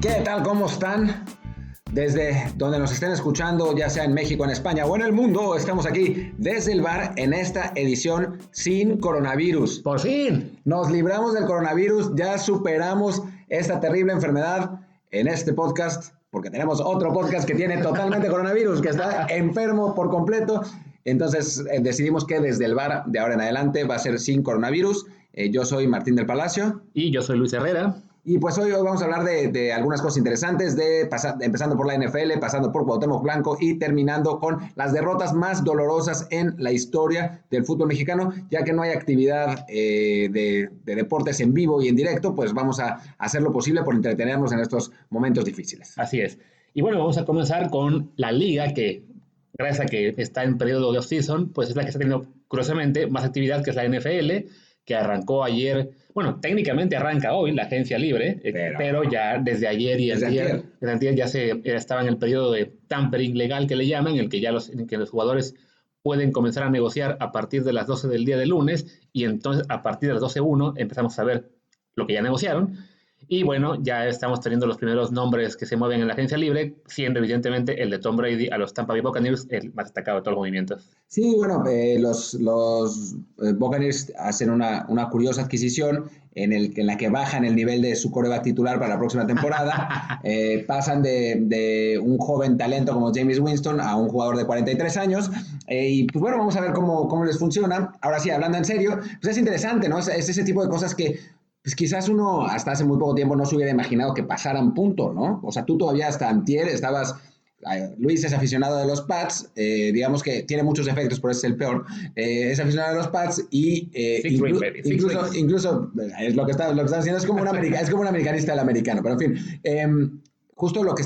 ¿Qué tal? ¿Cómo están? Desde donde nos estén escuchando, ya sea en México, en España o en el mundo, estamos aquí desde el bar en esta edición sin coronavirus. ¡Por fin! Nos libramos del coronavirus, ya superamos esta terrible enfermedad en este podcast, porque tenemos otro podcast que tiene totalmente coronavirus, que está enfermo por completo. Entonces decidimos que desde el bar de ahora en adelante va a ser sin coronavirus. Yo soy Martín del Palacio. Y yo soy Luis Herrera. Y pues hoy vamos a hablar de algunas cosas interesantes, empezando por la NFL, pasando por Cuauhtémoc Blanco y terminando con las derrotas más dolorosas en la historia del fútbol mexicano, ya que no hay actividad de deportes en vivo y en directo, pues vamos a hacer lo posible por entretenernos en estos momentos difíciles. Así es. Y bueno, vamos a comenzar con la liga, que gracias a que está en periodo de off-season, pues es la que está teniendo, curiosamente, más actividad, que es la NFL, que arrancó ayer. Bueno, técnicamente arranca hoy la agencia libre, pero ya desde ayer y antier ya estaba en el periodo de tampering legal que le llaman, en el que los jugadores pueden comenzar a negociar a partir de las 12 del día de lunes, y entonces a partir de las 12:01 empezamos a ver lo que ya negociaron. Y bueno, ya estamos teniendo los primeros nombres que se mueven en la agencia libre, siendo evidentemente el de Tom Brady a los Tampa Bay Buccaneers el más destacado de todos los movimientos. Sí, bueno, los Buccaneers hacen una curiosa adquisición en la que bajan el nivel de su quarterback titular para la próxima temporada. Pasan de un joven talento como Jameis Winston a un jugador de 43 años. Y pues bueno, vamos a ver cómo les funciona. Ahora sí, hablando en serio, pues es interesante, ¿no? Es ese tipo de cosas que pues quizás uno hasta hace muy poco tiempo no se hubiera imaginado que pasaran, punto, ¿no? O sea, tú todavía hasta antier estabas... Luis es aficionado de los Pats, digamos que tiene muchos efectos, por eso es el peor. Es aficionado de los Pats y incluso es lo que está haciendo, es como un americanista del americano, pero en fin, justo lo que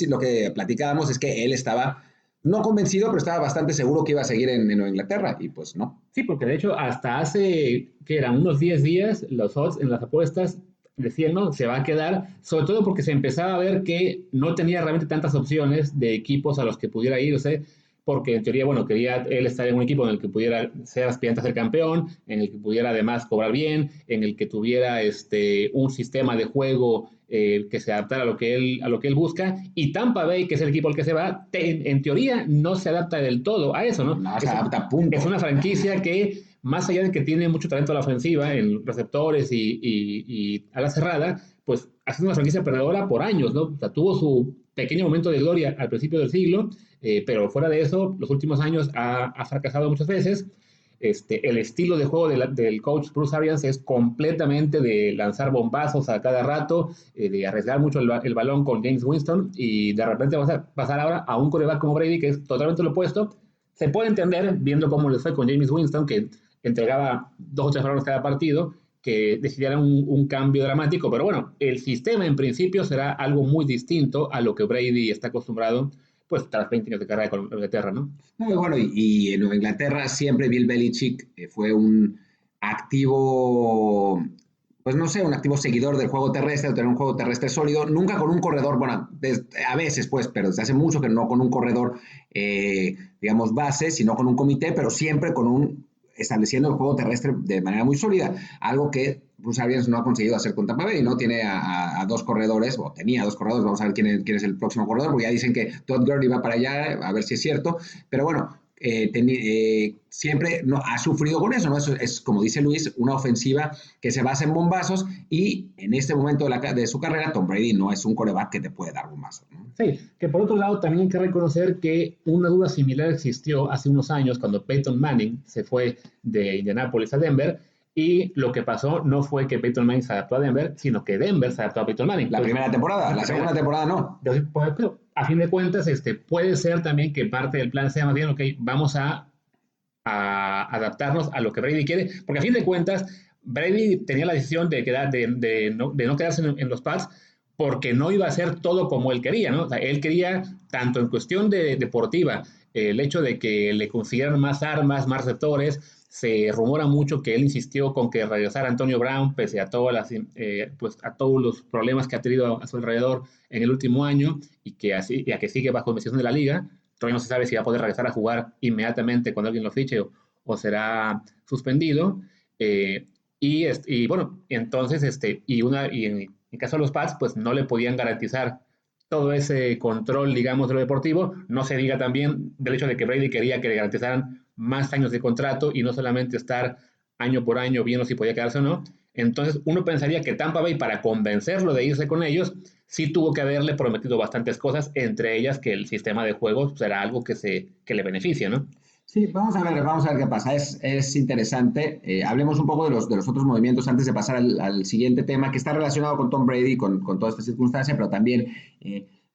lo que platicábamos es que él estaba no convencido, pero estaba bastante seguro que iba a seguir en Nueva Inglaterra, y pues no. Sí, porque de hecho hasta hace, que eran unos 10 días, los odds en las apuestas decían, no, se va a quedar, sobre todo porque se empezaba a ver que no tenía realmente tantas opciones de equipos a los que pudiera irse, porque en teoría, bueno, quería él estar en un equipo en el que pudiera ser aspirante a ser campeón, en el que pudiera además cobrar bien, en el que tuviera un sistema de juego que se adaptara a lo que él busca, y Tampa Bay, que es el equipo al que se va, en teoría no se adapta del todo a eso, ¿no? No se adapta, punto. Es una franquicia que, más allá de que tiene mucho talento a la ofensiva, en receptores y a la cerrada, pues ha sido una franquicia perdedora por años, ¿no? O sea, tuvo su pequeño momento de gloria al principio del siglo, pero fuera de eso, los últimos años ha fracasado muchas veces. El estilo de juego del coach Bruce Arians es completamente de lanzar bombazos a cada rato, de arriesgar mucho el balón con James Winston, y de repente vamos a pasar ahora a un quarterback como Brady, que es totalmente lo opuesto. Se puede entender, viendo cómo les fue con James Winston, que entregaba 2 o 3 balones cada partido, que decidieran un cambio dramático, pero bueno, el sistema en principio será algo muy distinto a lo que Brady está acostumbrado, pues tras 20 años de carrera con Inglaterra, ¿no? Muy bueno, y en Nueva Inglaterra siempre Bill Belichick fue un activo, pues no sé, un activo seguidor del juego terrestre, de tener un juego terrestre sólido, nunca con un corredor, bueno, a veces pues, pero desde hace mucho que no con un corredor, digamos, base, sino con un comité, pero siempre estableciendo el juego terrestre de manera muy sólida, algo que Bruce Arians no ha conseguido hacer con Tampa Bay, ¿no? Tiene a 2 corredores, o tenía 2 corredores, vamos a ver quién es el próximo corredor, porque ya dicen que Todd Gurley va para allá, a ver si es cierto, pero bueno, siempre no, ha sufrido con eso, ¿no? Eso es, como dice Luis, una ofensiva que se basa en bombazos, y en este momento de su carrera, Tom Brady no es un quarterback que te puede dar bombazos, ¿no? Sí, que por otro lado también hay que reconocer que una duda similar existió hace unos años cuando Peyton Manning se fue de Indianapolis a Denver, y lo que pasó no fue que Peyton Manning se adaptó a Denver, sino que Denver se adaptó a Peyton Manning. La primera temporada, la segunda temporada no. Pero a fin de cuentas, puede ser también que parte del plan sea más bien, ok, vamos a adaptarnos a lo que Brady quiere, porque a fin de cuentas, Brady tenía la decisión de no quedarse en los Pats, porque no iba a ser todo como él quería, ¿no? O sea, él quería, tanto en cuestión deportiva, el hecho de que le consiguieran más armas, más receptores. Se rumora mucho que él insistió con que regresara Antonio Brown, pese a pues a todos los problemas que ha tenido a su alrededor en el último año, y a que sigue bajo investigación de la liga. Todavía no se sabe si va a poder regresar a jugar inmediatamente cuando alguien lo fiche, o será suspendido. Y bueno, entonces, En caso de los Pats, pues no le podían garantizar todo ese control, digamos, de lo deportivo. No se diga también del hecho de que Brady quería que le garantizaran más años de contrato y no solamente estar año por año viendo si podía quedarse o no. Entonces, uno pensaría que Tampa Bay, para convencerlo de irse con ellos, sí tuvo que haberle prometido bastantes cosas, entre ellas que el sistema de juego será algo que le beneficie, ¿no? Sí, vamos a ver qué pasa. Es interesante. Hablemos un poco de los otros movimientos antes de pasar al siguiente tema que está relacionado con Tom Brady, con toda esta circunstancia, pero también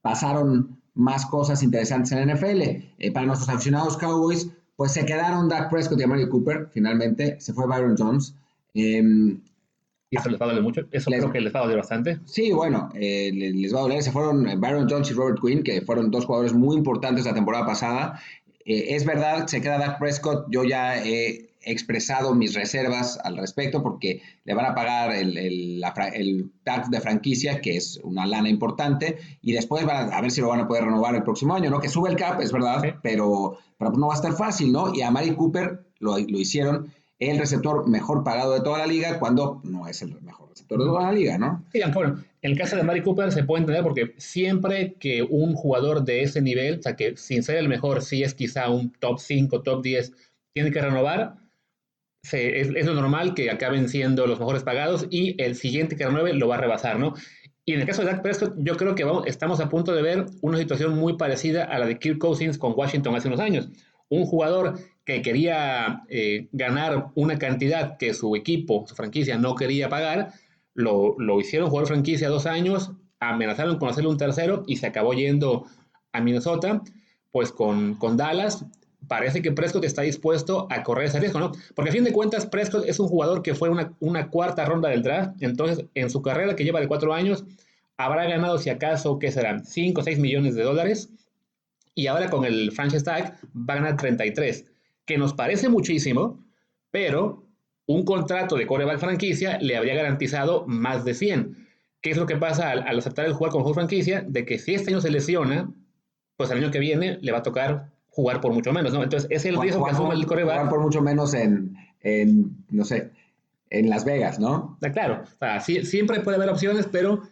pasaron más cosas interesantes en la NFL. Para nuestros aficionados Cowboys, pues se quedaron Dak Prescott y Amari Cooper, finalmente. Se fue Byron Jones. Y eso les va a doler mucho. Eso creo que les va a doler bastante. Sí, bueno, les va a doler. Se fueron Byron Jones y Robert Quinn, que fueron dos jugadores muy importantes la temporada pasada. Es verdad, se queda Dak Prescott. Yo ya he expresado mis reservas al respecto porque le van a pagar el tag de franquicia, que es una lana importante, y después van a ver si lo van a poder renovar el próximo año, ¿no? Que sube el cap, es verdad, sí, pero no va a estar fácil, ¿no? Y a Amari Cooper lo hicieron el receptor mejor pagado de toda la liga cuando no es el mejor receptor de toda la liga, ¿no? Sí, aunque bueno, en el caso de Amari Cooper se puede entender porque siempre que un jugador de ese nivel, o sea, que sin ser el mejor, sí es quizá un top 5, top 10, tiene que renovar, es lo normal que acaben siendo los mejores pagados y el siguiente que renueve lo va a rebasar, ¿no? Y en el caso de Dak Prescott, yo creo que estamos a punto de ver una situación muy parecida a la de Kirk Cousins con Washington hace unos años. Un jugador que quería ganar una cantidad que su equipo, su franquicia, no quería pagar, lo hicieron jugar franquicia 2 años, amenazaron con hacerle un tercero y se acabó yendo a Minnesota, pues con Dallas. Parece que Prescott está dispuesto a correr ese riesgo, ¿no? Porque a fin de cuentas, Prescott es un jugador que fue una cuarta ronda del draft, entonces en su carrera que lleva de 4 años, habrá ganado, si acaso, ¿qué serán? 5 o 6 millones de dólares, y ahora con el franchise tag va a ganar 33, que nos parece muchísimo, pero un contrato de quarterback franquicia le habría garantizado más de 100. ¿Qué es lo que pasa al aceptar el jugar con juego franquicia? De que si este año se lesiona, pues el año que viene le va a tocar jugar por mucho menos, ¿no? Entonces, es el riesgo que asume el quarterback. Jugar por mucho menos no sé, en Las Vegas, ¿no? Claro, o sea, siempre puede haber opciones, pero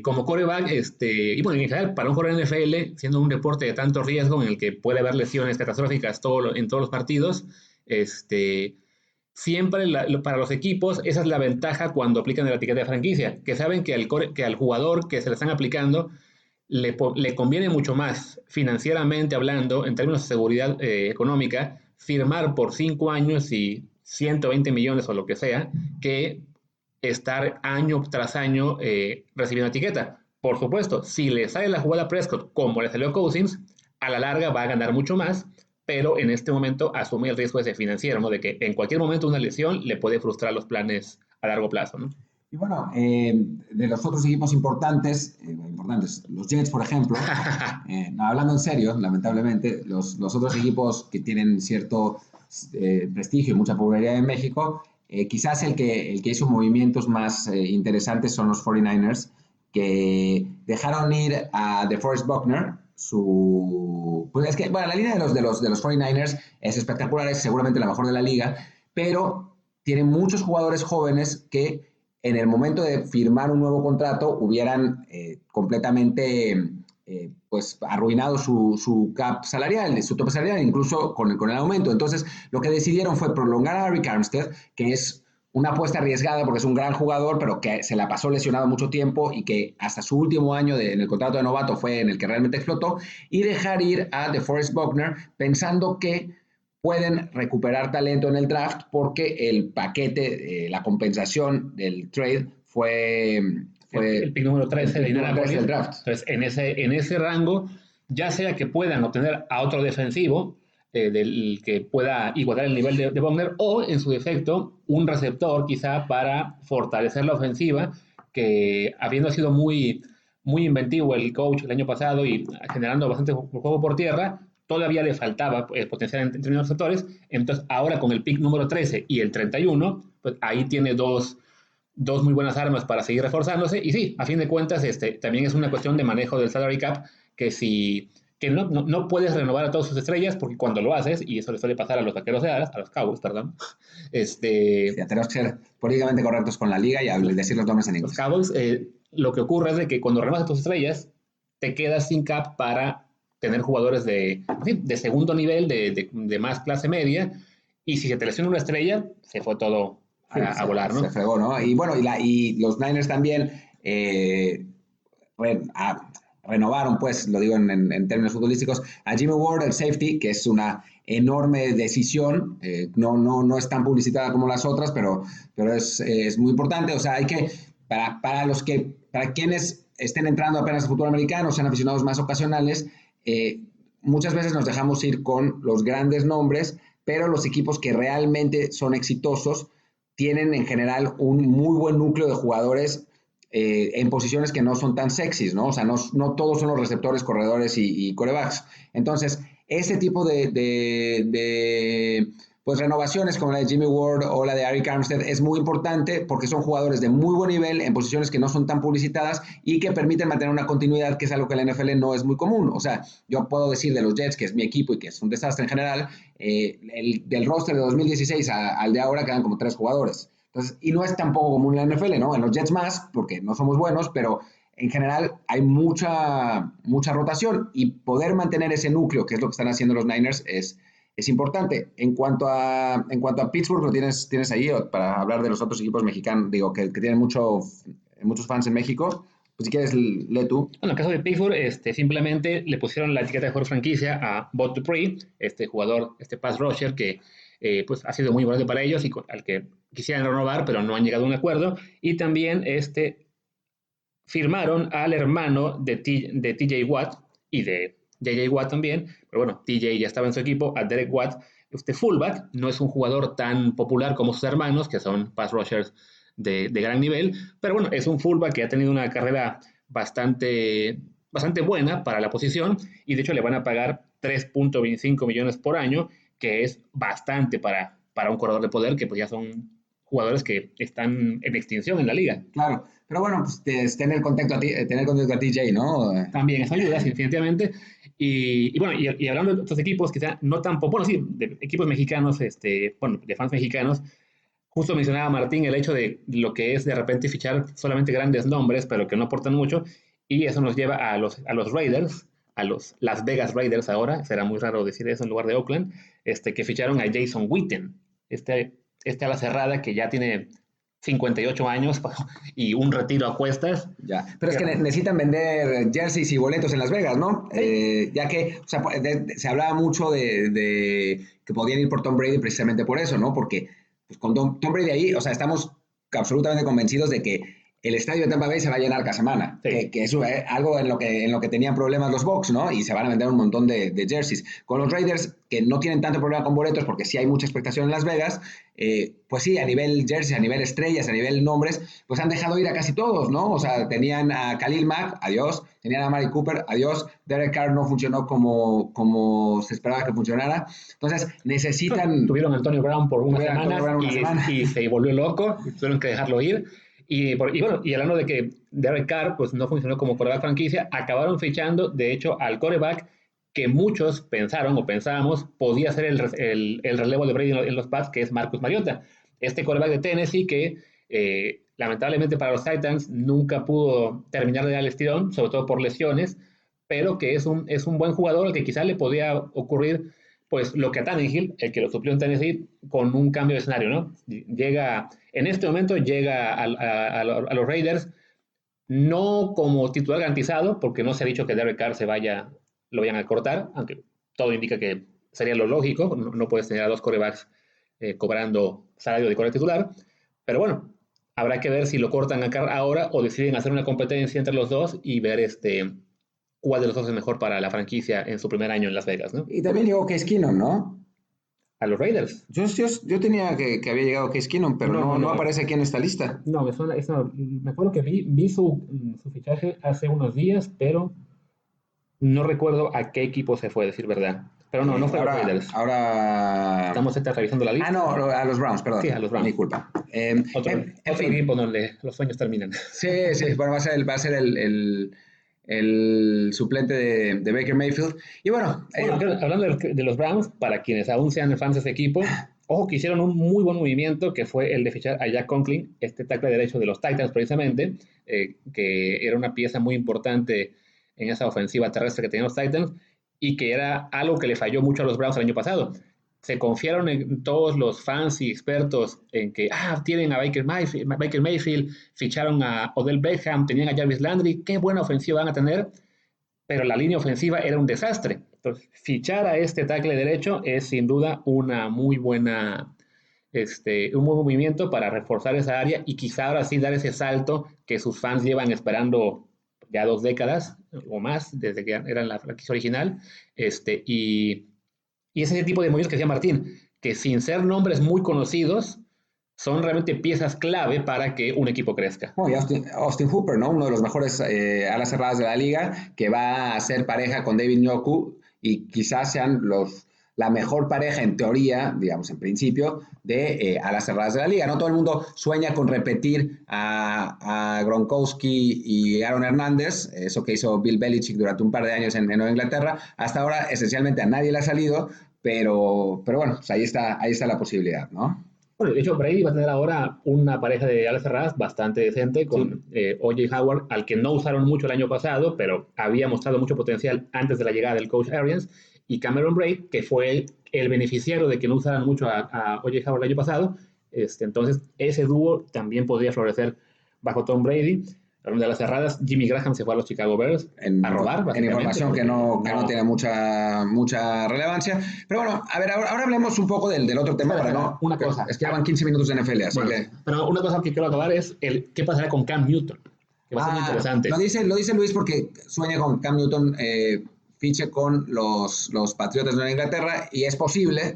como quarterback, y bueno, en general, para un jugador de NFL, siendo un deporte de tanto riesgo en el que puede haber lesiones catastróficas en todos los partidos, siempre para los equipos, esa es la ventaja cuando aplican la etiqueta de franquicia, que saben que al jugador que se le están aplicando le conviene mucho más financieramente hablando, en términos de seguridad económica, firmar por 5 años y 120 millones o lo que sea, que estar año tras año recibiendo etiqueta. Por supuesto, si le sale la jugada a Prescott como le salió a Cousins, a la larga va a ganar mucho más, pero en este momento asume el riesgo ese financiero, ¿no? De que en cualquier momento una lesión le puede frustrar los planes a largo plazo, ¿no? Y bueno, de los otros equipos importantes, los Jets, por ejemplo, hablando en serio, lamentablemente, los otros equipos que tienen cierto prestigio y mucha popularidad en México, quizás el que hizo movimientos más interesantes son los 49ers, que dejaron ir a DeForest Buckner, pues es que, bueno, la línea de los 49ers es espectacular, es seguramente la mejor de la liga, pero tiene muchos jugadores jóvenes que en el momento de firmar un nuevo contrato hubieran completamente pues arruinado su cap salarial, su tope salarial, incluso con el aumento. Entonces, lo que decidieron fue prolongar a Arik Armstead, que es una apuesta arriesgada porque es un gran jugador, pero que se la pasó lesionado mucho tiempo y que hasta su último año en el contrato de novato fue en el que realmente explotó, y dejar ir a DeForest Buckner pensando que pueden recuperar talento en el draft porque el paquete, la compensación del trade fue el pick número 13 de Indianapolis del draft. Entonces, en ese rango, ya sea que puedan obtener a otro defensivo del que pueda igualar el nivel de Buckner, o en su defecto, un receptor quizá para fortalecer la ofensiva, que habiendo sido muy, muy inventivo el coach el año pasado y generando bastante juego por tierra, todavía le faltaba potencial en términos receptores. Entonces, ahora con el pick número 13 y el 31, pues ahí tiene dos muy buenas armas para seguir reforzándose. Y sí, a fin de cuentas, también es una cuestión de manejo del salary cap, que no puedes renovar a todas sus estrellas, porque cuando lo haces, y eso le suele pasar a los Vaqueros de Dallas, a los Cowboys, perdón, sí, tenemos que ser políticamente correctos con la liga y decir los nombres en inglés. Los Cowboys lo que ocurre es de que cuando renuevas a tus estrellas, te quedas sin cap para tener jugadores de segundo nivel, de más clase media, y si se te lesiona una estrella, se fue todo a volar, ¿no? Se fregó, ¿no? Y bueno, y los Niners también renovaron, pues, lo digo en términos futbolísticos, a Jimmy Ward, el safety, que es una enorme decisión, no es tan publicitada como las otras, pero es muy importante. O sea, hay que, para quienes estén entrando apenas al fútbol americano, sean aficionados más ocasionales, muchas veces nos dejamos ir con los grandes nombres, pero los equipos que realmente son exitosos tienen en general un muy buen núcleo de jugadores en posiciones que no son tan sexys, ¿no? O sea, no todos son los receptores, corredores y quarterbacks. Entonces, ese tipo pues renovaciones como la de Jimmy Ward o la de Arik Armstead es muy importante porque son jugadores de muy buen nivel en posiciones que no son tan publicitadas y que permiten mantener una continuidad, que es algo que en la NFL no es muy común. O sea, yo puedo decir de los Jets, que es mi equipo y que es un desastre en general, del roster de 2016 al de ahora quedan como 3 jugadores. Entonces, y no es tampoco común en la NFL, ¿no? En los Jets más, porque no somos buenos, pero en general hay mucha rotación y poder mantener ese núcleo, que es lo que están haciendo los Niners, es importante. En cuanto a Pittsburgh, lo tienes ahí para hablar de los otros equipos mexicanos, digo, que tienen muchos fans en México. Pues si quieres, lee tú. Bueno, en el caso de Pittsburgh, simplemente le pusieron la etiqueta de jugador franquicia a Bud Dupree, este jugador, pass rusher que pues ha sido muy importante para ellos y al que quisieran renovar, pero no han llegado a un acuerdo. Y también firmaron al hermano de TJ Watt y de JJ Watt también, pero bueno, TJ ya estaba en su equipo, a Derek Watt, fullback, no es un jugador tan popular como sus hermanos, que son pass rushers de gran nivel, pero bueno, es un fullback que ha tenido una carrera bastante buena para la posición, y de hecho le van a pagar 3.25 millones por año, que es bastante para un corredor de poder, que pues ya son jugadores que están en extinción en la liga. Claro, pero bueno, pues tener contacto a TJ, ¿no? También eso ayuda, definitivamente. Y bueno, y hablando de otros equipos, quizá no tan populares, sí, de equipos mexicanos, bueno, de fans mexicanos, justo mencionaba Martín el hecho de lo que es de repente fichar solamente grandes nombres, pero que no aportan mucho, y eso nos lleva a los Raiders, a los Las Vegas Raiders ahora, será muy raro decir eso en lugar de Oakland, que ficharon a Jason Witten, a la cerrada que ya tiene 58 años y un retiro a cuestas. Ya, pero es que necesitan vender jerseys y boletos en Las Vegas, ¿no? Sí. Ya que, o sea, se hablaba mucho de que podían ir por Tom Brady precisamente por eso, ¿no? Porque pues, con Tom Brady ahí, o sea, estamos absolutamente convencidos de que el estadio de Tampa Bay se va a llenar cada semana, sí. que es algo en lo que tenían problemas los Bucs, ¿no? Y se van a vender un montón de jerseys. Con los Raiders, que no tienen tanto problema con boletos porque sí hay mucha expectación en Las Vegas, pues sí, a nivel jersey, a nivel estrellas, a nivel nombres, pues han dejado ir a casi todos, ¿no? O sea, tenían a Khalil Mack, adiós, tenían a Mari Cooper, adiós, Derek Carr no funcionó como se esperaba que funcionara, entonces necesitan... Tuvieron a Antonio Brown por una semana y se volvió loco, y tuvieron que dejarlo ir. Y bueno, y hablando de que Derek Carr pues no funcionó como quarterback franquicia, acabaron fichando, de hecho, al quarterback que muchos pensaron o pensábamos podía ser el relevo de Brady en los Pats, que es Marcus Mariota. Quarterback de Tennessee que lamentablemente para los Titans nunca pudo terminar de dar el estirón, sobre todo por lesiones, pero que es un buen jugador al que quizás le podía ocurrir pues lo que a Tannehill, el que lo suplió en Tennessee, con un cambio de escenario, ¿no? En este momento llega a los Raiders, no como titular garantizado, porque no se ha dicho que Derek Carr lo vayan a cortar, aunque todo indica que sería lo lógico, no puedes tener a 2 quarterbacks cobrando salario de quarterback titular, pero bueno, habrá que ver si lo cortan a Carr ahora o deciden hacer una competencia entre los dos y ver cuál de los dos es mejor para la franquicia en su primer año en Las Vegas, ¿no? Y también llegó Case Keenum, ¿no? A los Raiders. Yo tenía que había llegado Case Keenum, pero no aparece aquí en esta lista. No, me acuerdo que vi su fichaje hace unos días, pero no recuerdo a qué equipo se fue, a decir verdad. Pero no fue a los Raiders. Ahora... Estamos revisando la lista. No, a los Browns, perdón. Sí, a los Browns. Mi culpa. Otro equipo donde los sueños terminan. Sí, bueno, va a ser el suplente de Baker Mayfield. Y bueno, hablando de los Browns, para quienes aún sean fans de ese equipo, ojo que hicieron un muy buen movimiento, que fue el de fichar a Jack Conklin, tackle derecho de los Titans precisamente, que era una pieza muy importante en esa ofensiva terrestre que tenían los Titans, y que era algo que le falló mucho a los Browns el año pasado. Se confiaron en todos los fans y expertos en que tienen a Baker Mayfield, ficharon a Odell Beckham, tenían a Jarvis Landry, qué buena ofensiva van a tener, pero la línea ofensiva era un desastre. Entonces, fichar a este tackle derecho es sin duda una muy buena, un buen movimiento para reforzar esa área y quizá ahora sí dar ese salto que sus fans llevan esperando ya 2 décadas o más, desde que era la franquicia original, y es ese tipo de movimientos que decía Martín, que sin ser nombres muy conocidos, son realmente piezas clave para que un equipo crezca. Oh, y Austin Hooper, ¿no? Uno de los mejores alas cerradas de la liga, que va a ser pareja con David Njoku y quizás sean la mejor pareja en teoría, digamos en principio, de alas cerradas de la liga. No todo el mundo sueña con repetir a Gronkowski y Aaron Hernández, eso que hizo Bill Belichick durante un par de años en Nueva Inglaterra. Hasta ahora, esencialmente, a nadie le ha salido, pero bueno, pues ahí está la posibilidad, ¿no? Bueno, de hecho, Brady va a tener ahora una pareja de alas cerradas bastante decente con O.J. Howard, al que no usaron mucho el año pasado, pero había mostrado mucho potencial antes de la llegada del coach Arians, y Cameron Braid, que fue el beneficiario de que no usaran mucho a O.J. Howard el año pasado. Entonces, ese dúo también podría florecer bajo Tom Brady. Hablando de las cerradas, Jimmy Graham se fue a los Chicago Bears a robar. En información que no tiene mucha relevancia. Pero bueno, a ver, ahora hablemos un poco del otro tema. Una cosa. Es que ya van 15 minutos de NFL, así que... Pero una cosa que quiero acabar es qué pasará con Cam Newton, que va a ser muy interesante. Lo dice Luis porque sueña con Cam Newton, fiche con los Patriotas de Nueva Inglaterra, y es posible.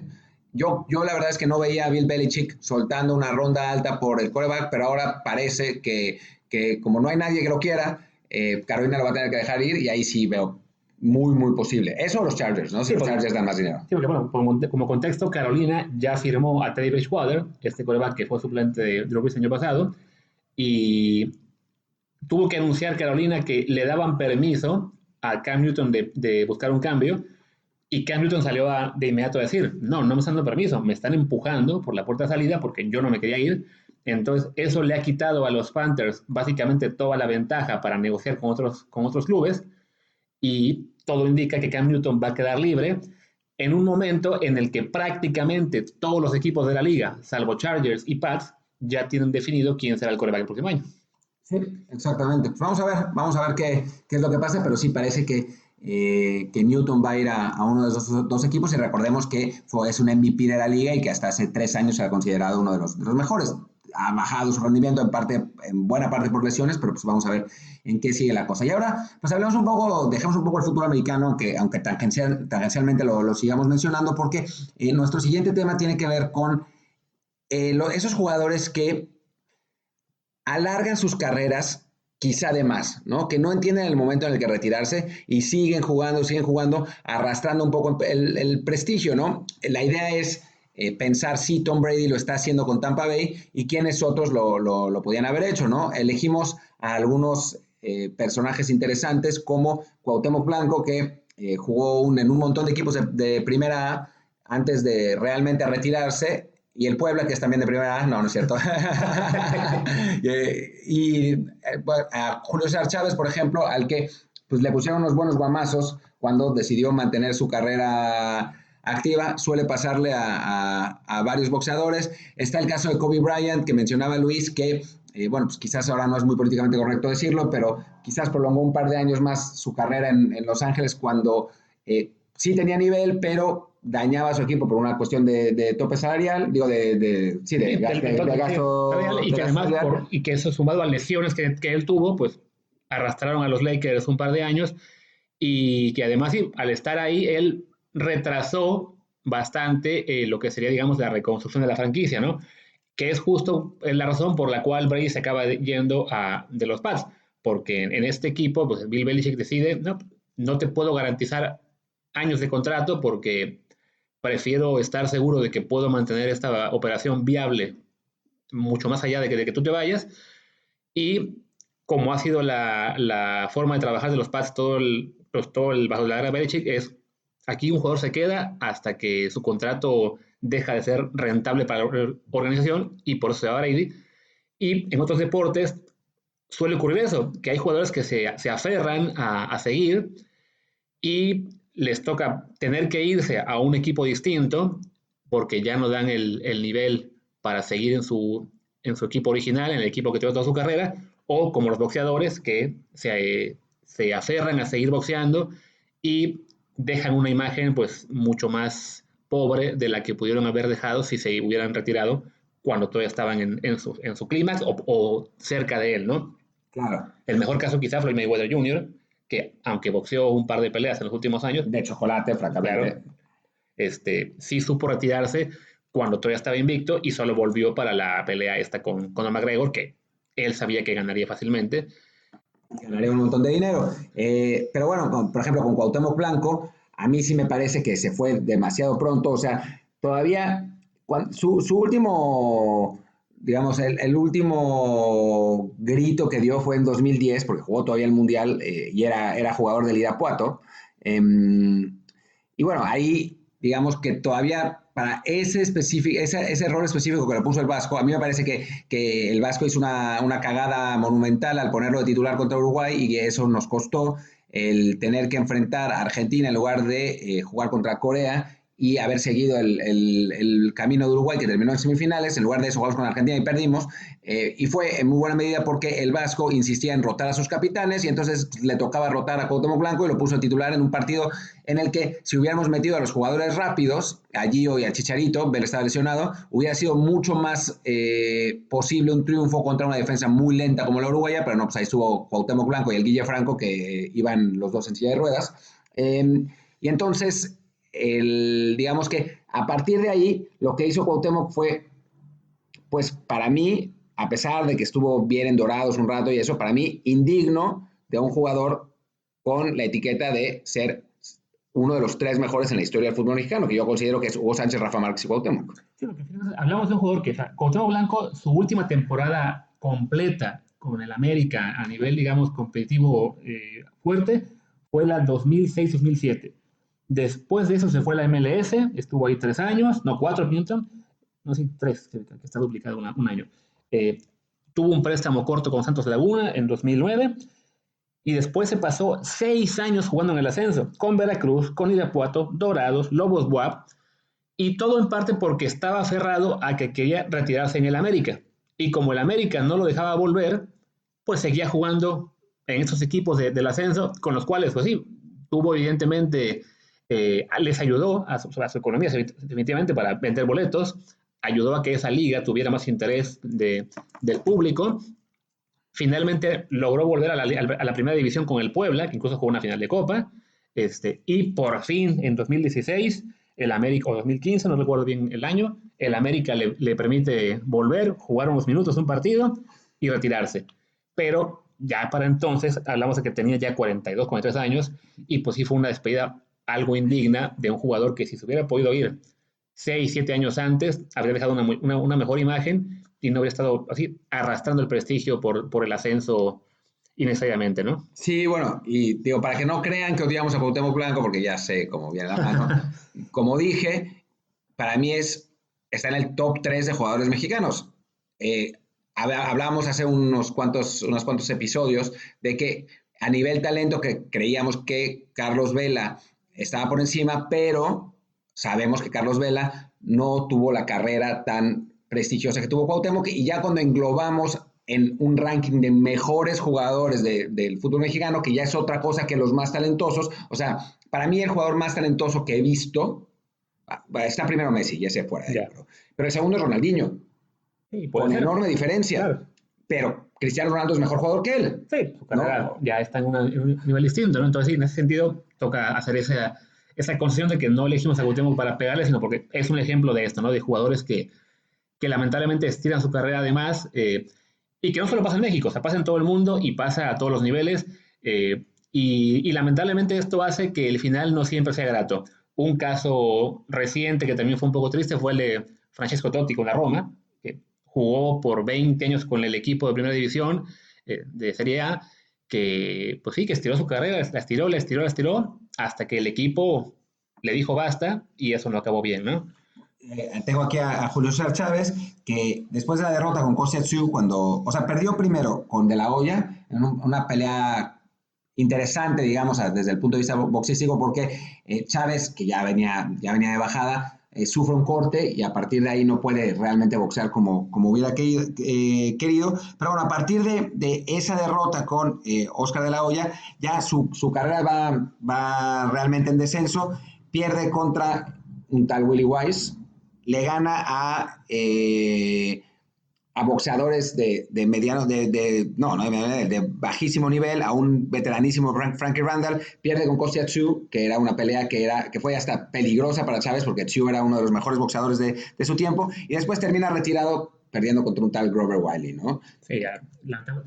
Yo la verdad es que no veía a Bill Belichick soltando una ronda alta por el quarterback, pero ahora parece que como no hay nadie que lo quiera, Carolina lo va a tener que dejar ir, y ahí sí veo muy, muy posible. Eso o los Chargers, ¿no? Si los Chargers dan más dinero. Sí, porque bueno, como contexto, Carolina ya firmó a Teddy Bridgewater, este quarterback que fue suplente de Drew Brees el año pasado, y tuvo que anunciar Carolina que le daban permiso a Cam Newton de buscar un cambio, y Cam Newton salió de inmediato a decir, no me están dando permiso, me están empujando por la puerta de salida porque yo no me quería ir. Entonces, eso le ha quitado a los Panthers básicamente toda la ventaja para negociar con otros clubes, y todo indica que Cam Newton va a quedar libre en un momento en el que prácticamente todos los equipos de la liga, salvo Chargers y Pats, ya tienen definido quién será el quarterback el próximo año. Sí, exactamente. Pues vamos a ver qué es lo que pasa, pero sí parece que Newton va a ir a uno de esos dos equipos, y recordemos que es un MVP de la liga y que hasta hace 3 años se ha considerado uno de los mejores. Ha bajado su rendimiento en buena parte por lesiones, pero pues vamos a ver en qué sigue la cosa. Y ahora, pues dejemos un poco el fútbol americano, aunque tangencialmente lo sigamos mencionando, porque nuestro siguiente tema tiene que ver con esos jugadores que alargan sus carreras quizá de más, ¿no? Que no entienden el momento en el que retirarse y siguen jugando, arrastrando un poco el prestigio, ¿no? La idea es pensar si Tom Brady lo está haciendo con Tampa Bay y quiénes otros lo podían haber hecho, ¿no? Elegimos a algunos personajes interesantes como Cuauhtémoc Blanco, que jugó en un montón de equipos de primera A antes de realmente retirarse, y el Puebla, que es también de primera A, no es cierto. A Julio César Chávez, por ejemplo, al que pues, le pusieron unos buenos guamazos cuando decidió mantener su carrera activa. Suele pasarle a varios boxeadores. Está el caso de Kobe Bryant, que mencionaba Luis, que pues quizás ahora no es muy políticamente correcto decirlo, pero quizás prolongó un par de años más su carrera en Los Ángeles, cuando sí tenía nivel, pero dañaba a su equipo por una cuestión de tope salarial, de gasto. Y que además, y que eso sumado a lesiones que él tuvo, pues arrastraron a los Lakers un par de años, y que además, sí, al estar ahí, él retrasó bastante lo que sería, digamos, la reconstrucción de la franquicia, ¿no? Que es justo la razón por la cual Brady se acaba yendo de los Pats, porque en este equipo, pues Bill Belichick decide, no te puedo garantizar años de contrato porque prefiero estar seguro de que puedo mantener esta operación viable mucho más allá de que tú te vayas. Y como ha sido la forma de trabajar de los Pats todo bajo la era Belichick, es aquí un jugador se queda hasta que su contrato deja de ser rentable para la organización, y por eso se va a Brady. Y en otros deportes, suele ocurrir eso, que hay jugadores que se aferran a seguir y les toca tener que irse a un equipo distinto porque ya no dan el nivel para seguir en su equipo original, en el equipo que tuvo toda su carrera, o como los boxeadores que se aferran a seguir boxeando y dejan una imagen pues mucho más pobre de la que pudieron haber dejado si se hubieran retirado cuando todavía estaban en su clímax o cerca de él, ¿no? Claro, El mejor caso quizá Floyd Mayweather Jr., que aunque boxeó un par de peleas en los últimos años, de chocolate, claro, francamente. sí supo retirarse cuando todavía estaba invicto y solo volvió para la pelea esta con Conor McGregor, que él sabía que ganaría fácilmente. Ganaría un montón de dinero. Pero bueno, por ejemplo, con Cuauhtémoc Blanco, a mí sí me parece que se fue demasiado pronto. O sea, todavía su último, digamos, el último grito que dio fue en 2010, porque jugó todavía el Mundial y era jugador del Irapuato. Y bueno, ahí digamos que todavía para ese error específico que le puso el Vasco, a mí me parece que el Vasco hizo una cagada monumental al ponerlo de titular contra Uruguay y eso nos costó el tener que enfrentar a Argentina en lugar de jugar contra Corea y haber seguido el camino de Uruguay que terminó en semifinales, en lugar de eso jugamos con Argentina y perdimos, y fue en muy buena medida porque el Vasco insistía en rotar a sus capitanes y entonces le tocaba rotar a Cuauhtémoc Blanco y lo puso de titular en un partido en el que si hubiéramos metido a los jugadores rápidos, a Gio y a Chicharito, Bel estaba lesionado, hubiera sido mucho más posible un triunfo contra una defensa muy lenta como la uruguaya, pero no, pues ahí estuvo Cuauhtémoc Blanco y el Guille Franco que iban los dos en silla de ruedas. Y entonces, digamos que a partir de ahí, lo que hizo Cuauhtémoc fue, pues para mí, a pesar de que estuvo bien en Dorados un rato y eso, para mí, indigno de un jugador con la etiqueta de ser uno de los tres mejores en la historia del fútbol mexicano, que yo considero que es Hugo Sánchez, Rafa Márquez y Cuauhtémoc. Sí, porque hablamos de un jugador que, o sea, Cuauhtémoc Blanco, su última temporada completa con el América a nivel, digamos, competitivo fuerte, fue la 2006-2007. Después de eso se fue a la MLS, estuvo ahí 3 años, no, 4, Newton, no, sí, 3, que está duplicado un año. Eh, Tuvo un préstamo corto con Santos Laguna en 2009 y después se pasó 6 años jugando en el ascenso, con Veracruz, con Irapuato, Dorados, Lobos Buap, y todo en parte porque estaba aferrado a que quería retirarse en el América. Y como el América no lo dejaba volver, pues seguía jugando en estos equipos del ascenso, con los cuales, pues sí, tuvo evidentemente, les ayudó a su economía definitivamente para vender boletos, ayudó a que esa liga tuviera más interés del público. Finalmente logró volver a la primera división con el Puebla, que incluso jugó una final de Copa, y por fin en 2016, el América, o 2015, no recuerdo bien el año, el América le permite volver, jugar unos minutos un partido y retirarse. Pero ya para entonces, hablamos de que tenía ya 42, 43 años, y pues sí fue una despedida algo indigna de un jugador que si se hubiera podido ir 6, 7 años antes, habría dejado una mejor imagen y no habría estado así arrastrando el prestigio por el ascenso innecesariamente, ¿no? Sí, bueno, y digo, para que no crean que odiamos a Cuauhtémoc Blanco, porque ya sé cómo viene la mano, como dije, para mí está en el top 3 de jugadores mexicanos. Eh, Hablábamos hace unos cuantos episodios de que a nivel talento que creíamos que Carlos Vela estaba por encima, pero sabemos que Carlos Vela no tuvo la carrera tan prestigiosa que tuvo Cuauhtémoc y ya cuando englobamos en un ranking de mejores jugadores del fútbol mexicano, que ya es otra cosa que los más talentosos, o sea, para mí el jugador más talentoso que he visto, está primero Messi, ya sea fuera de ahí, Ya. pero el segundo es Ronaldinho, Sí, puede con ser. enorme diferencia, Claro. pero Cristiano Ronaldo es mejor jugador que él, Sí, su carrera ¿no? ya está en un nivel distinto, ¿no? Entonces, sí, en ese sentido, toca hacer esa concesión de que no elegimos a Cuauhtémoc para pegarle, sino porque es un ejemplo de esto, ¿no? De jugadores que lamentablemente estiran su carrera además, y que no solo pasa en México, o sea, pasa en todo el mundo y pasa a todos los niveles, y lamentablemente esto hace que el final no siempre sea grato. Un caso reciente que también fue un poco triste fue el de Francesco Totti con la Roma, que jugó por 20 años con el equipo de primera división de Serie A, que pues sí, que estiró su carrera, la estiró, hasta que el equipo le dijo basta y eso no acabó bien, ¿no? Tengo aquí a Julio César Chávez, que después de la derrota con Kostiatseu, perdió primero con De La Hoya, en una pelea interesante, digamos, desde el punto de vista boxístico, porque Chávez, que ya venía de bajada, sufre un corte y a partir de ahí no puede realmente boxear como hubiera querido. Pero bueno, a partir de esa derrota con Oscar De La Hoya, ya su carrera va realmente en descenso, pierde contra un tal Willie Wise, le gana a boxeadores de mediano, de bajísimo nivel, a un veteranísimo Frankie Randall, pierde con Kostiatseu, que era una pelea que fue hasta peligrosa para Chávez, porque Tsu era uno de los mejores boxeadores de su tiempo, y después termina retirado perdiendo contra un tal Grover Wiley, ¿no? Sí,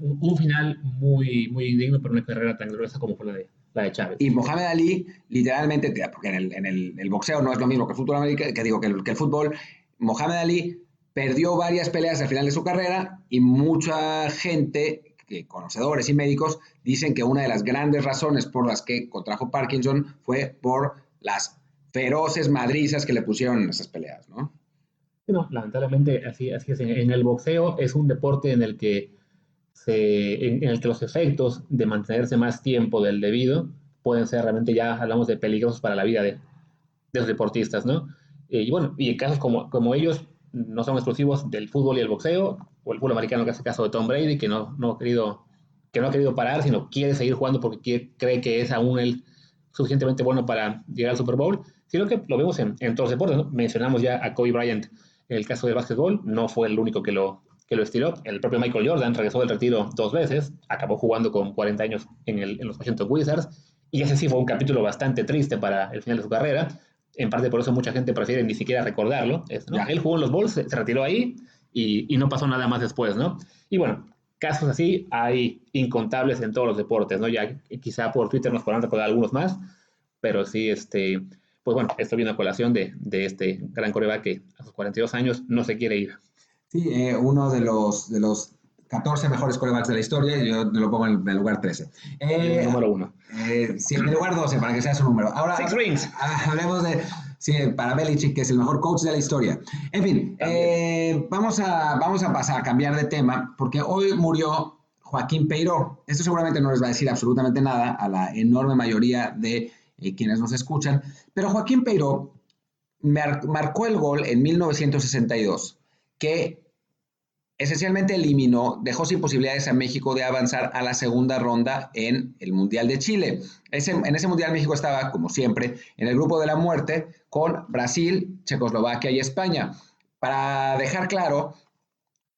un final muy, muy indigno para una carrera tan gruesa como fue la de Chávez. Y Mohamed Ali, literalmente, porque en el boxeo no es lo mismo que el fútbol americano, que el fútbol, Mohamed Ali perdió varias peleas al final de su carrera y mucha gente, conocedores y médicos, dicen que una de las grandes razones por las que contrajo Parkinson fue por las feroces madrizas que le pusieron en esas peleas, ¿no? No, lamentablemente así es. En el boxeo es un deporte en el que en el que los efectos de mantenerse más tiempo del debido pueden ser realmente, ya hablamos de peligrosos para la vida de los deportistas, ¿no? Y bueno, y en casos como ellos no son exclusivos del fútbol y el boxeo, o el fútbol americano, que es el caso de Tom Brady, que no ha querido parar, sino quiere seguir jugando porque cree que es aún él suficientemente bueno para llegar al Super Bowl, sino que lo vemos en todos los deportes, ¿no? Mencionamos ya a Kobe Bryant en el caso del básquetbol, no fue el único que lo estiró. El propio Michael Jordan regresó del retiro 2 veces, acabó jugando con 40 años en los Washington Wizards, y ese sí fue un capítulo bastante triste para el final de su carrera. En parte por eso mucha gente prefiere ni siquiera recordarlo, ¿no? Él jugó en los Bulls, se retiró ahí y no pasó nada más después, ¿no? Y bueno, casos así hay incontables en todos los deportes, ¿no? Ya quizá por Twitter nos podrán recordar algunos más, pero sí, pues bueno, esto viene a colación de este gran quarterback que a sus 42 años no se quiere ir. Sí, uno de los 14 mejores quarterbacks de la historia, y yo lo pongo en el lugar 13. Número 1. Sí, en el lugar 12, para que sea su número. Ahora, Six rings. Hablemos de, sí, para Belichick, que es el mejor coach de la historia. En fin, vamos a pasar a cambiar de tema, porque hoy murió Joaquín Peiró. Esto seguramente no les va a decir absolutamente nada a la enorme mayoría de quienes nos escuchan, pero Joaquín Peiró marcó el gol en 1962, que esencialmente dejó sin posibilidades a México de avanzar a la segunda ronda en el Mundial de Chile. En ese Mundial México estaba, como siempre, en el grupo de la muerte con Brasil, Checoslovaquia y España. Para dejar claro,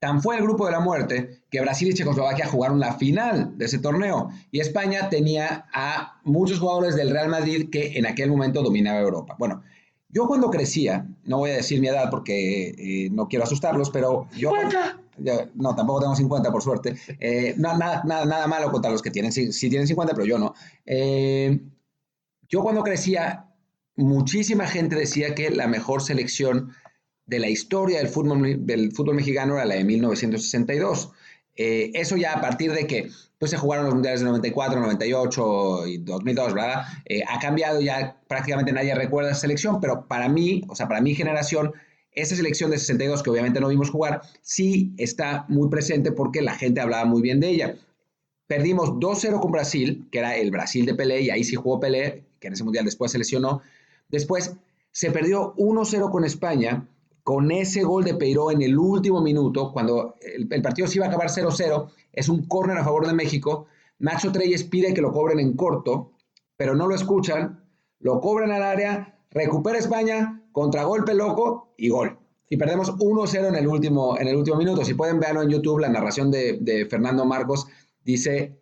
tan fue el grupo de la muerte que Brasil y Checoslovaquia jugaron la final de ese torneo y España tenía a muchos jugadores del Real Madrid que en aquel momento dominaba Europa. Bueno, yo cuando crecía, no voy a decir mi edad porque no quiero asustarlos, pero no, tampoco tengo 50 por suerte. Nada malo contra los que tienen, sí tienen 50, pero yo no. Yo cuando crecía, muchísima gente decía que la mejor selección de la historia del fútbol mexicano era la de 1962. Eso ya a partir de que pues, se jugaron los mundiales de 94, 98 y 2002, ¿verdad? Ha cambiado, ya prácticamente nadie recuerda esa selección, pero para mí, o sea, para mi generación, esa selección de 62, que obviamente no vimos jugar, sí está muy presente porque la gente hablaba muy bien de ella. Perdimos 2-0 con Brasil, que era el Brasil de Pelé, y ahí sí jugó Pelé, que en ese mundial después se lesionó. Después se perdió 1-0 con España, con ese gol de Peiró en el último minuto, cuando el partido se iba a acabar 0-0, es un córner a favor de México. Nacho Treyes pide que lo cobren en corto, pero no lo escuchan, lo cobran al área, recupera España, contragolpe loco y gol. Y perdemos 1-0 en el último minuto. Si pueden verlo en YouTube, la narración de Fernando Marcos dice: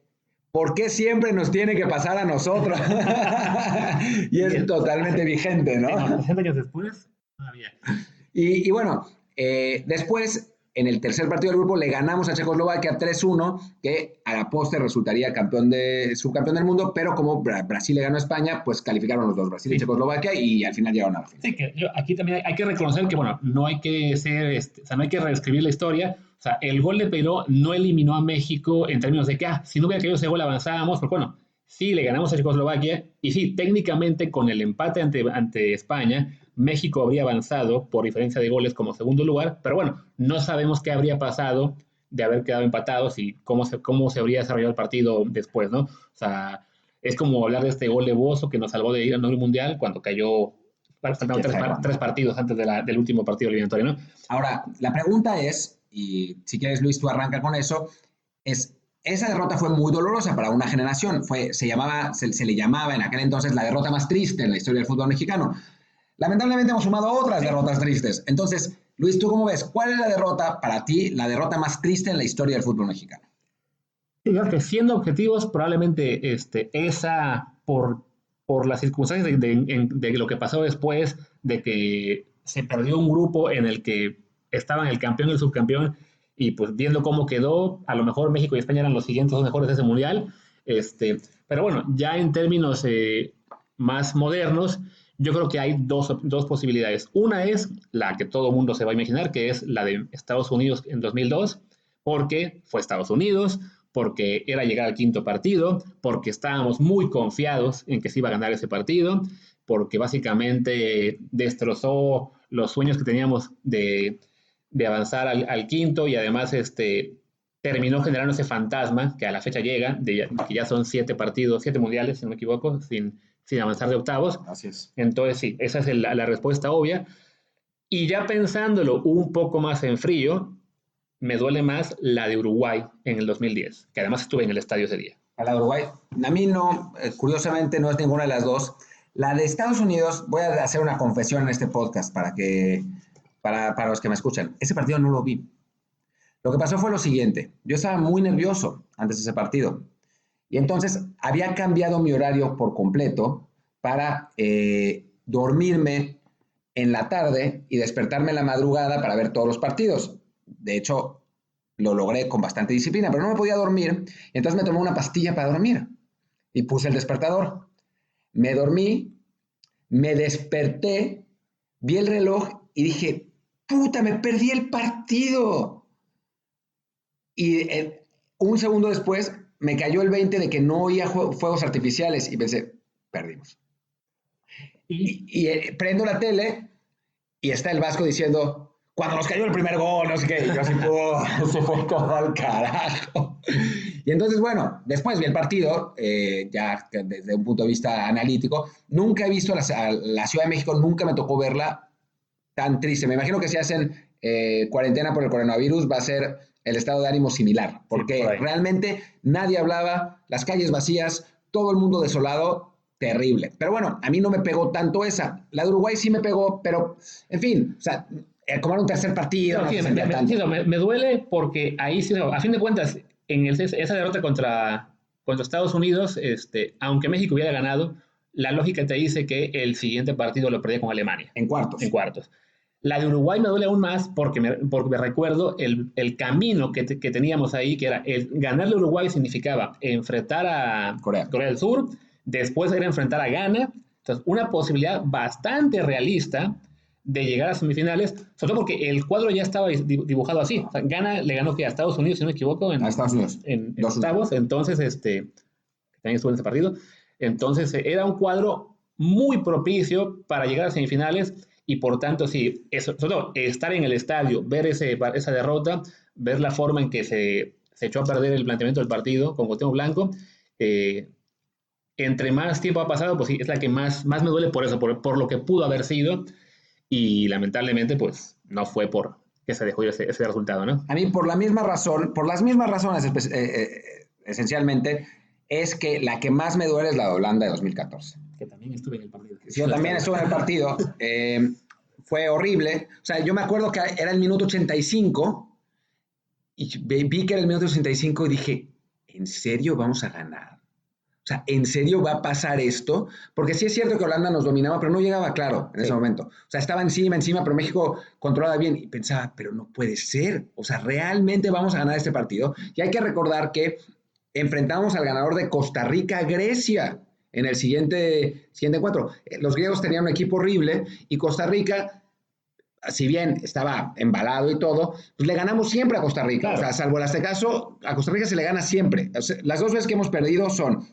¿por qué siempre nos tiene que pasar a nosotros? Y es totalmente vigente, ¿no? 60 años después, todavía. Y bueno, después, en el tercer partido del grupo, le ganamos a Checoslovaquia 3-1, que a la postre resultaría subcampeón del mundo, pero como Brasil le ganó a España, pues calificaron los dos, Brasil y Checoslovaquia, y al final llegaron a la final. Sí, que aquí también hay que reconocer que, bueno, no hay que no hay que reescribir la historia. O sea, el gol de Peiró no eliminó a México en términos de que, si no hubiera caído ese gol avanzábamos, porque bueno, sí, le ganamos a Checoslovaquia, y sí, técnicamente con el empate ante España, México habría avanzado por diferencia de goles como segundo lugar, pero bueno, no sabemos qué habría pasado de haber quedado empatados y cómo se habría desarrollado el partido después, ¿no? O sea, es como hablar de este gol de Bozo que nos salvó de ir al Mundial cuando cayó, faltaban tres partidos antes del último partido eliminatorio, ¿no? Ahora, la pregunta es, y si quieres Luis, tú arranca con eso, esa derrota fue muy dolorosa para una generación, se le llamaba en aquel entonces la derrota más triste en la historia del fútbol mexicano. Lamentablemente hemos sumado otras derrotas tristes. Entonces, Luis, ¿tú cómo ves? ¿Cuál es la derrota para ti, la derrota más triste en la historia del fútbol mexicano? Fíjate, siendo objetivos, probablemente esa por las circunstancias de lo que pasó después, de que se perdió un grupo en el que estaban el campeón y el subcampeón, y pues viendo cómo quedó, a lo mejor México y España eran los siguientes dos mejores de ese mundial. Pero bueno, ya en términos más modernos, yo creo que hay dos posibilidades. Una es la que todo el mundo se va a imaginar, que es la de Estados Unidos en 2002, porque fue Estados Unidos, porque era llegar al quinto partido, porque estábamos muy confiados en que se iba a ganar ese partido, porque básicamente destrozó los sueños que teníamos de avanzar al quinto y además terminó generando ese fantasma que a la fecha llega, que ya son 7 partidos, 7 mundiales, si no me equivoco, sin avanzar de octavos. Así es. Entonces sí, esa es la respuesta obvia. Y ya pensándolo un poco más en frío, me duele más la de Uruguay en el 2010, que además estuve en el estadio ese día. A la de Uruguay, a mí no, curiosamente no es ninguna de las dos. La de Estados Unidos, voy a hacer una confesión en este podcast para los que me escuchan. Ese partido no lo vi. Lo que pasó fue lo siguiente. Yo estaba muy nervioso antes de ese partido. Y entonces había cambiado mi horario por completo para dormirme en la tarde y despertarme en la madrugada para ver todos los partidos. De hecho, lo logré con bastante disciplina, pero no me podía dormir. Y entonces me tomé una pastilla para dormir y puse el despertador. Me dormí, me desperté, vi el reloj y dije, puta, me perdí el partido. Y un segundo después me cayó el 20 de que no oía fuegos artificiales y pensé, perdimos. Y prendo la tele y está el Vasco diciendo, cuando nos cayó el primer gol, no sé qué, y yo así, se fue todo al carajo. Y entonces, bueno, después vi el partido, ya desde un punto de vista analítico, nunca he visto la Ciudad de México, nunca me tocó verla tan triste. Me imagino que si hacen cuarentena por el coronavirus va a ser el estado de ánimo similar, porque sí, realmente nadie hablaba, las calles vacías, todo el mundo desolado, terrible. Pero bueno, a mí no me pegó tanto esa. La de Uruguay sí me pegó, pero, en fin, o sea, como era un tercer partido. No, sí, me duele porque ahí, sí, a fin de cuentas, esa derrota contra Estados Unidos, aunque México hubiera ganado, la lógica te dice que el siguiente partido lo perdía con Alemania. En cuartos. En cuartos. La de Uruguay me duele aún más porque me recuerdo el camino que teníamos ahí, que era ganarle a Uruguay significaba enfrentar a Corea del Sur, después era enfrentar a Ghana. Entonces, una posibilidad bastante realista de llegar a semifinales, sobre todo porque el cuadro ya estaba dibujado así. O sea, Ghana le ganó que a Estados Unidos, si no me equivoco, en octavos. Entonces, también estuvo en ese partido. Entonces, era un cuadro muy propicio para llegar a semifinales. Y por tanto, sí, sobre todo, estar en el estadio, ver esa derrota, ver la forma en que se echó a perder el planteamiento del partido con Cuauhtémoc Blanco, entre más tiempo ha pasado, pues sí, es la que más me duele por eso, por lo que pudo haber sido, y lamentablemente, pues, no fue por que se dejó ese resultado, ¿no? A mí, por las mismas razones, esencialmente, es que la que más me duele es la de Holanda de 2014. Que también estuve en el partido. Yo también estuve en el partido. Fue horrible. O sea, yo me acuerdo que era el minuto 85 y vi que era el minuto 85 y dije, ¿en serio vamos a ganar? O sea, ¿en serio va a pasar esto? Porque sí es cierto que Holanda nos dominaba, pero no llegaba claro en ese momento. O sea, estaba encima, pero México controlaba bien y pensaba, pero no puede ser. O sea, ¿realmente vamos a ganar este partido? Y hay que recordar que enfrentamos al ganador de Costa Rica-Grecia en el siguiente encuentro. Los griegos tenían un equipo horrible y Costa Rica, si bien estaba embalado y todo, pues le ganamos siempre a Costa Rica. Claro. O sea, salvo en este caso, a Costa Rica se le gana siempre. O sea, las dos veces que hemos perdido son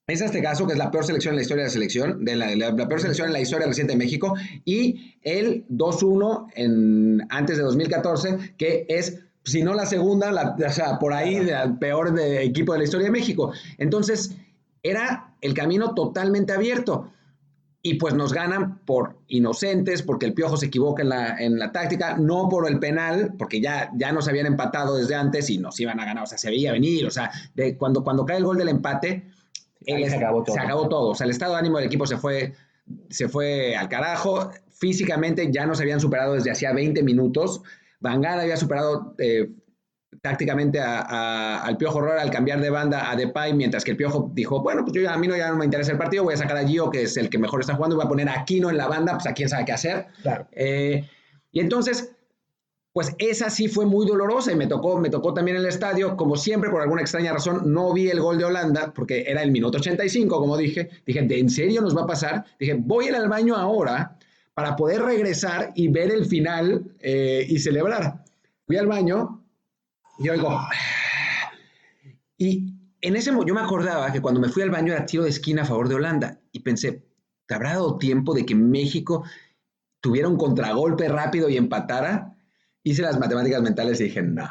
Es este caso, que es la peor selección en la historia de la selección, la peor selección en la historia reciente de México, y el 2-1 antes de 2014, que es, si no la segunda, o sea, por ahí, el peor equipo de la historia de México. Entonces, era el camino totalmente abierto. Y pues nos ganan por inocentes, porque el Piojo se equivoca en la táctica, no por el penal, porque ya nos habían empatado desde antes y nos iban a ganar, o sea, se veía venir, o sea, cuando cae el gol del empate, se acabó todo. Se acabó todo, o sea, el estado de ánimo del equipo se fue al carajo, físicamente ya nos habían superado desde hacía 20 minutos, Van Gaal había superado tácticamente al Piojo Herrera al cambiar de banda a Depay, mientras que el Piojo dijo, bueno, pues a mí ya no me interesa el partido, voy a sacar a Gio, que es el que mejor está jugando, y voy a poner a Aquino en la banda, pues a quién sabe qué hacer. Claro. Y entonces, pues esa sí fue muy dolorosa y me tocó también en el estadio, como siempre, por alguna extraña razón, no vi el gol de Holanda, porque era el minuto 85, como dije, ¿en serio nos va a pasar? Dije, voy a ir al baño ahora para poder regresar y ver el final y celebrar. Fui al baño y oigo, y en ese momento yo me acordaba que cuando me fui al baño era tiro de esquina a favor de Holanda y pensé, ¿te habrá dado tiempo de que México tuviera un contragolpe rápido y empatara? Hice las matemáticas mentales y dije, no.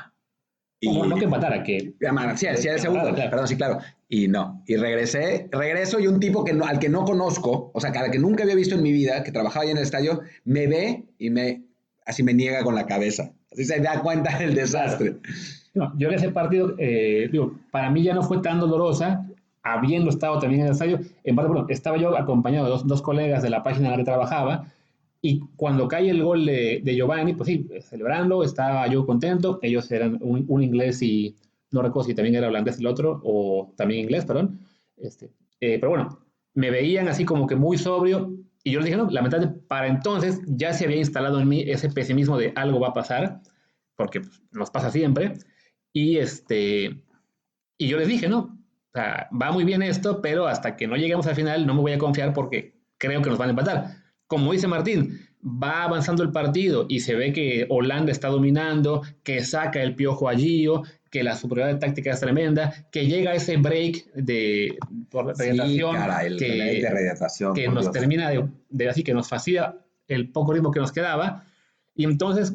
No que empatara, que... Sí, el segundo, claro. Perdón, sí, claro. Y no, y regreso y un tipo al que no conozco, o sea, al que nunca había visto en mi vida, que trabajaba ahí en el estadio, me ve y así me niega con la cabeza. Así se da cuenta del desastre. No, yo en ese partido, para mí ya no fue tan dolorosa, habiendo estado también en el estadio. En parte, bueno, estaba yo acompañado de dos colegas de la página en la que trabajaba, y cuando cae el gol de Giovanni, pues sí, celebrando, estaba yo contento. Ellos eran un inglés y no recuerdo si también era holandés el otro, o también inglés, perdón. Pero bueno, me veían así como que muy sobrio, y yo les dije, no, lamentablemente, para entonces ya se había instalado en mí ese pesimismo de algo va a pasar, porque pues, nos pasa siempre. Y yo les dije, no, o sea, va muy bien esto, pero hasta que no lleguemos al final no me voy a confiar porque creo que nos van a empatar. Como dice Martín, va avanzando el partido y se ve que Holanda está dominando, que saca el Piojo a Gio, que la superioridad táctica es tremenda, que llega ese break por rehidratación, que nos Dios. Termina así, que nos fastidia el poco ritmo que nos quedaba. Y entonces,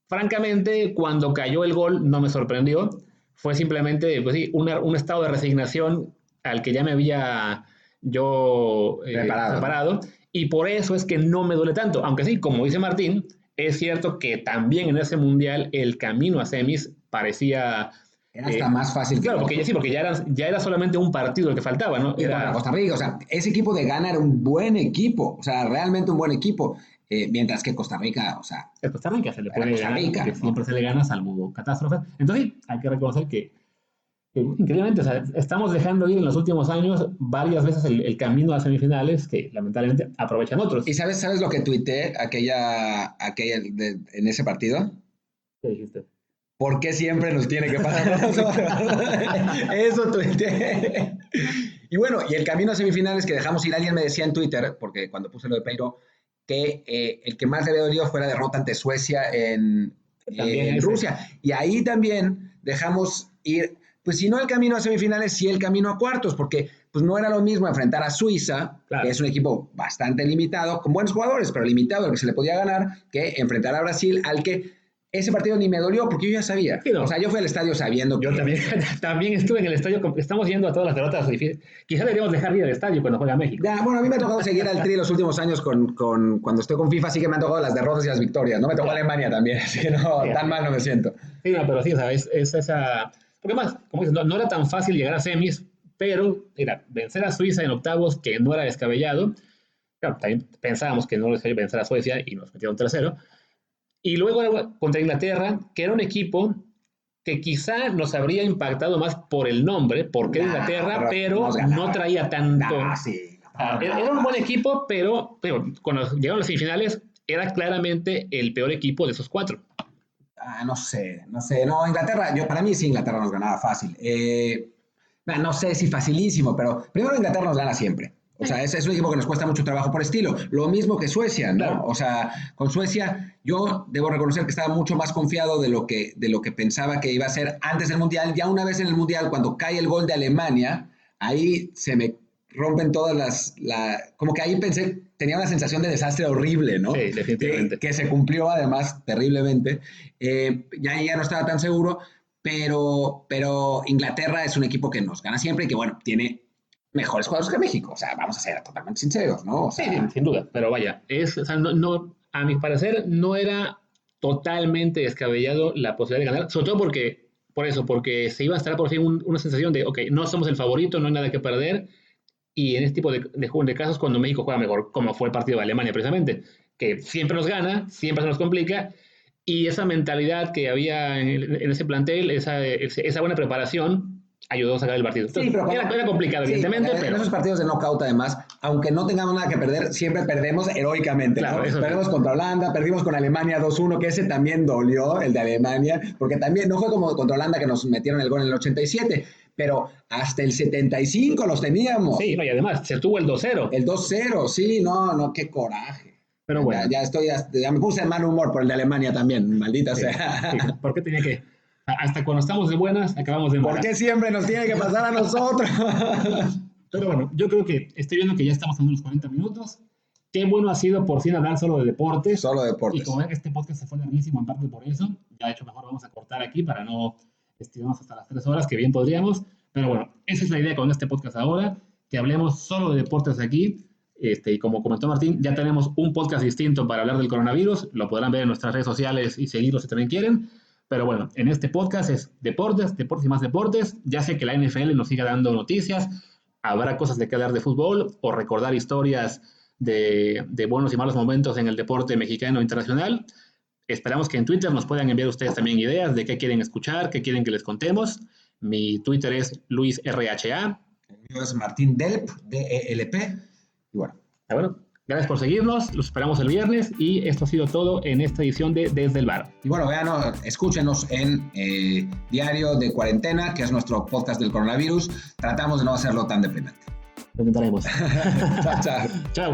francamente, cuando cayó el gol no me sorprendió, fue simplemente pues sí, un estado de resignación al que ya me había yo preparado, y por eso es que no me duele tanto, aunque sí, como dice Martín, es cierto que también en ese mundial el camino a semis parecía... Era hasta más fácil. Claro, porque ya era solamente un partido el que faltaba, ¿no? Era contra Costa Rica, o sea, ese equipo de Ghana era un buen equipo, o sea, realmente un buen equipo. Mientras que Costa Rica, o sea... El Costa Rica se le puede ganar, ¿no? Siempre se le gana, salvo catástrofes. Entonces, hay que reconocer que increíblemente, o sea, estamos dejando ir en los últimos años varias veces el camino a semifinales que lamentablemente aprovechan otros. ¿Y sabes lo que tuiteé en ese partido? ¿Qué dijiste? ¿Por qué siempre nos tiene que pasar nosotros? Eso tuiteé. Y bueno, y el camino a semifinales que dejamos ir, alguien me decía en Twitter, porque cuando puse lo de Peiro, que el que más le había dolido fue la derrota ante Suecia en Rusia. Y ahí también dejamos ir, pues si no el camino a semifinales, sí el camino a cuartos, porque pues no era lo mismo enfrentar a Suiza, claro, que es un equipo bastante limitado, con buenos jugadores, pero limitado, al que se le podía ganar, que enfrentar a Brasil, al que ese partido ni me dolió porque yo ya sabía. Sí, no. O sea, yo fui al estadio sabiendo yo que... Yo también estuve en el estadio. Estamos yendo a todas las derrotas difíciles. Quizá deberíamos dejar ir al estadio cuando juega México. Ya, bueno, a mí me ha tocado seguir al Tri los últimos años cuando estoy con FIFA, así que me han tocado las derrotas y las victorias. No me tocó Alemania también, así que no, tan mal no me siento. Sí, no, pero sí, o sea, es esa... Porque más, como dices, no era tan fácil llegar a semis, pero era vencer a Suiza en octavos, que no era descabellado. Claro, también pensábamos que no les iba a vencer a Suecia y nos metieron 3-0. Y luego contra Inglaterra, que era un equipo que quizá nos habría impactado más por el nombre, porque era Inglaterra, pero no traía tanto. Era un buen equipo, pero cuando llegaron las semifinales, era claramente el peor equipo de esos cuatro. No sé. No, Inglaterra, para mí sí Inglaterra nos ganaba fácil. No sé si facilísimo, pero primero Inglaterra nos gana siempre. O sea, es un equipo que nos cuesta mucho trabajo por estilo. Lo mismo que Suecia, ¿no? Claro. O sea, con Suecia yo debo reconocer que estaba mucho más confiado de lo que pensaba que iba a ser antes del Mundial. Ya una vez en el Mundial, cuando cae el gol de Alemania, ahí se me rompen todas como que ahí tenía una sensación de desastre horrible, ¿no? Sí, definitivamente. Que se cumplió además terriblemente. Ya no estaba tan seguro, pero Inglaterra es un equipo que nos gana siempre y que, bueno, tiene mejores jugadores que México. O sea, vamos a ser totalmente sinceros, ¿no? O sea, sí, sin duda, pero vaya, o sea, a mi parecer no era totalmente descabellado la posibilidad de ganar, sobre todo porque se iba a estar por fin una sensación de, ok, no somos el favorito, no hay nada que perder, y en este tipo de casos cuando México juega mejor, como fue el partido de Alemania precisamente, que siempre nos gana, siempre se nos complica, y esa mentalidad que había en ese plantel, esa buena preparación, ayudó a sacar el partido. Entonces, sí, pero era complicado, sí, evidentemente, pero en esos partidos de knockout, además, aunque no tengamos nada que perder, siempre perdemos heroicamente. Claro, ¿no? Perdemos sí. Contra Holanda, perdimos con Alemania 2-1, que ese también dolió, el de Alemania, porque también no fue como contra Holanda que nos metieron el gol en el 87, pero hasta el 75 los teníamos. Sí, no, y además se tuvo el 2-0. El 2-0, sí, no, qué coraje. Pero bueno. Ya me puse en mal humor por el de Alemania también, maldita sí, sea. Sí. ¿Por qué tenía que...? Hasta cuando estamos de buenas, acabamos de malas. ¿Por qué siempre nos tiene que pasar a nosotros? Pero bueno, yo creo que estoy viendo que ya estamos en unos 40 minutos. Qué bueno ha sido por fin hablar solo de deportes. Solo de deportes. Y como ven, este podcast se fue larguísimo en parte por eso. Ya de hecho mejor vamos a cortar aquí para no estirarnos hasta las 3 horas, que bien podríamos. Pero bueno, esa es la idea con este podcast ahora, que hablemos solo de deportes aquí. Y como comentó Martín, ya tenemos un podcast distinto para hablar del coronavirus. Lo podrán ver en nuestras redes sociales y seguirlo si también quieren. Pero bueno, en este podcast es deportes y más deportes. Ya sé que la NFL nos siga dando noticias. Habrá cosas de que hablar de fútbol o recordar historias de buenos y malos momentos en el deporte mexicano e internacional. Esperamos que en Twitter nos puedan enviar ustedes también ideas de qué quieren escuchar, qué quieren que les contemos. Mi Twitter es LuisRHA. El mío es Martín Delp, D-E-L-P. Y bueno. Gracias por seguirnos, los esperamos el viernes y esto ha sido todo en esta edición de Desde el Bar. Y bueno, escúchenos en Diario de Cuarentena, que es nuestro podcast del coronavirus. Tratamos de no hacerlo tan deprimente. Lo intentaremos. Chao. Chao.